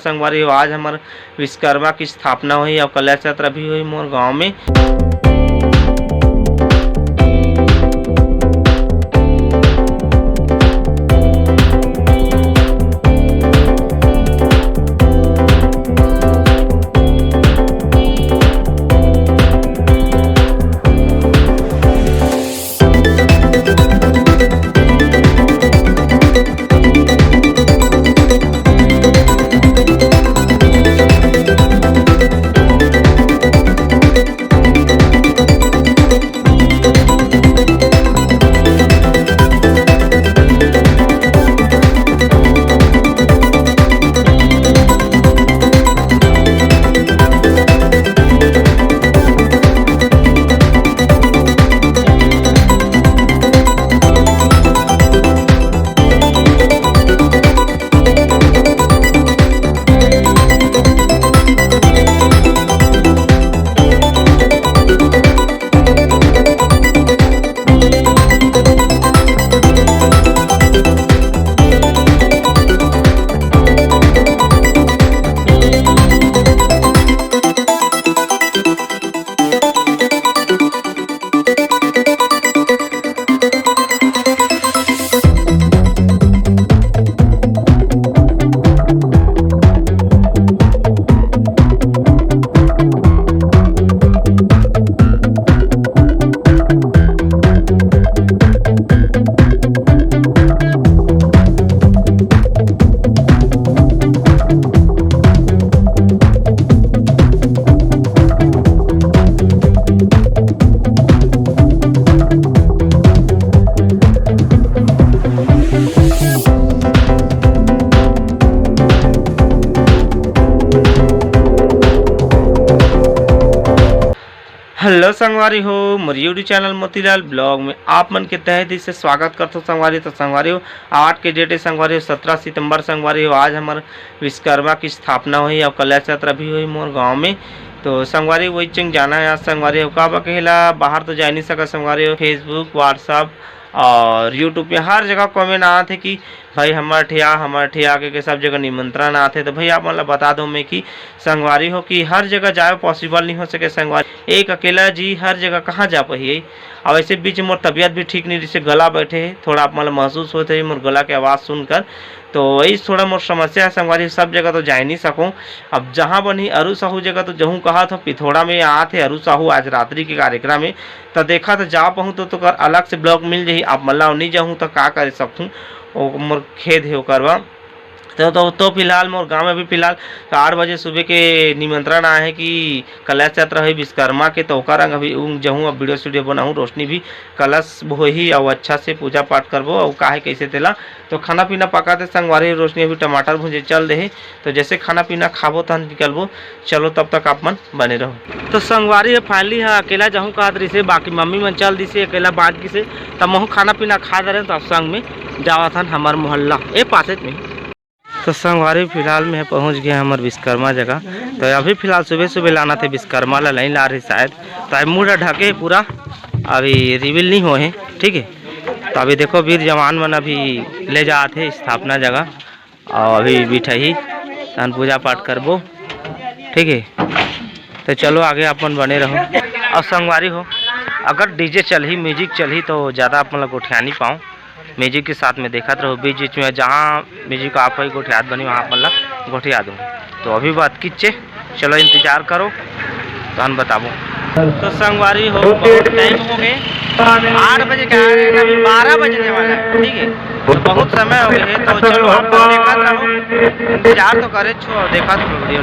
संगवारी आज हमार विश्वकर्मा की स्थापना हुई और कलश यात्रा भी हुई मोर गांव में। हेलो संगवारी हो, मोर यूट्यूब चैनल मोतीलाल ब्लॉग में आप मन के तहे दिल से स्वागत करता हूँ। संगवारी तो संगवारी हो आज के डेट संगवारी हो 17 सितंबर संगवारी हो आज हमारे विश्वकर्मा की स्थापना हुई और कलश यात्रा भी हुई मोर गांव में। तो संगवारी वही चंग जाना है आज संगवारी हो का बकेला बाहर तो जा नहीं सका संगवारी हो। फेसबुक व्हाट्सअप और यूट्यूब पे हर जगह कमेंट आते कि भाई हमारे ठिया के सब जगह निमंत्रण आते। तो भाई आप मतलब बता दो मैं कि संगवारी हो कि हर जगह जाए पॉसिबल नहीं हो सके संगवारी, एक अकेला जी हर जगह कहाँ जा पाइए। और ऐसे बीच मोर तबीयत भी ठीक नहीं, जैसे गला बैठे है थोड़ा आप मतलब महसूस होते है मोर गला के आवाज़ सुनकर। तो वही थोड़ा मोर समस्या है संगवारी, सब जगह तो जा नहीं सकूँ। अब जहाँ बनी अरु साहू जगह तो जहूँ कहा था पिथौड़ा में आते अरु साहू आज रात्रि के कार्यक्रम में। तो देखा तो जा पाऊँ तो कर अलग से ब्लॉग मिल जाही। अब मतलब नहीं जाऊँ तो का कर सकूँ, वो मोर खेद है करवा। तो फिलहाल मोर गांव में भी फिलहाल 8 बजे सुबह के निमंत्रण आए हैं कि कलश यात्रा है विश्वकर्मा के। तो रंग अभी जहूँ अब वीडियो बनाऊँ, रोशनी भी कलश ही और अच्छा से पूजा पाठ करबो और काहे कैसे तेला। तो खाना पीना पकाते संगवारी रोशनी अभी टमाटर भुजे चल रहे। तो जैसे खाना पीना खाबो तहन निकलबो, चलो तब तक आप मन बने रहो। तो संगवारी फाइनली है अकेला जहूँ कहा रही से, बाकी मम्मी मन चल दी से अकेला बाकी से। तब महू खाना पीना खा दे रहे तो आप संग में जावा था हमार मोहल्ला ए पास में। तो संगवारी फिलहाल में पहुंच गए हमारे विश्वकर्मा जगह। तो अभी फिलहाल सुबह सुबह लाना थे विश्वकर्मा ला लाइन ला रही शायद। तो अभी मुँह ढके पूरा अभी रिवील नहीं हुए हैं, ठीक है। तो अभी देखो वीर जवान मन अभी ले जाते स्थापना जगह और अभी बिठाई तहन पूजा पाठ करबो, ठीक है। तो चलो आगे अपन बने रहो। और संगवारी हो अगर डीजे चल ही म्यूजिक चल ही तो ज़्यादा अपन लोग गोठिया नहीं पाऊँ, म्यूजिक के साथ में देखते रहो। बीच बीच में जहाँ म्यूजिक आप ही गोठियात बनी वहाँ मतलब गोठिया दूँ। तो अभी बात कीजिए, चलो इंतजार करो तो हम बताबो। तो संगवारी हो बहुत टाइम हो गए, 8 बजे का अभी 12 बजने वाला है, ठीक है। तो बहुत समय हो गए है। तो चलो आप देखा रहो, इंतजार तो करे छो देखा तो वीडियो।